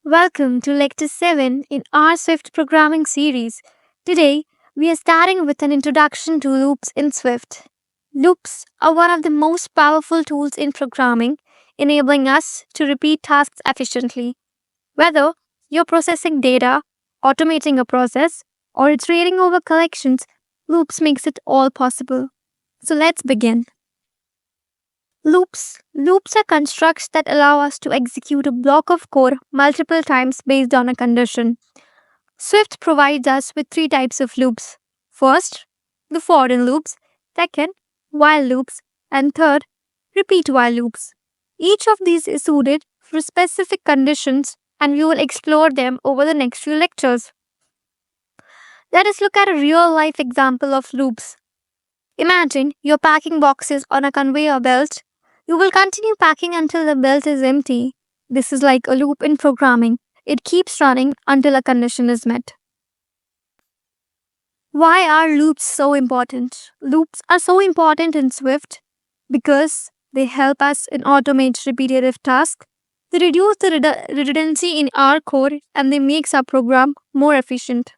Welcome to Lecture 7 in our Swift programming series. Today, we are starting with an introduction to loops in Swift. Loops are one of the most powerful tools in programming, enabling us to repeat tasks efficiently. Whether you're processing data, automating a process, or iterating over collections, loops makes it all possible. So let's begin. Loops are constructs that allow us to execute a block of code multiple times based on a condition. Swift provides us with three types of loops. First, the for in loops, second, while loops, and third, repeat while loops. Each of these is suited for specific conditions and we will explore them over the next few lectures. Let us look at a real life example of loops. Imagine you're packing boxes on a conveyor belt. You will continue packing until the belt is empty. This is like a loop in programming. It keeps running until a condition is met. Why are loops so important? Loops are so important in Swift because they help us in automate repetitive tasks. They reduce the redundancy in our code and they makes our program more efficient.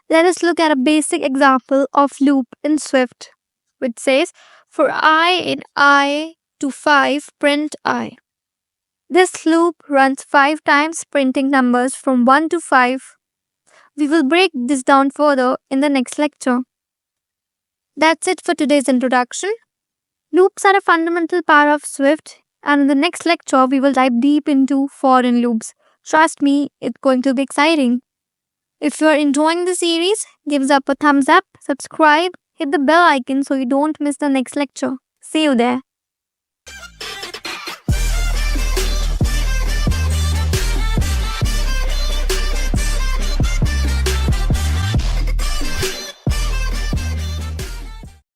Let us look at a basic example of loop in Swift, which says for I in I to 5 print I. This loop runs 5 times printing numbers from 1 to 5. We will break this down further in the next lecture. That's it for today's introduction. Loops are a fundamental part of Swift, and in the next lecture, we will dive deep into foreign loops. Trust me, it's going to be exciting. If you are enjoying the series, give us a thumbs up, subscribe, hit the bell icon so you don't miss the next lecture. See you there.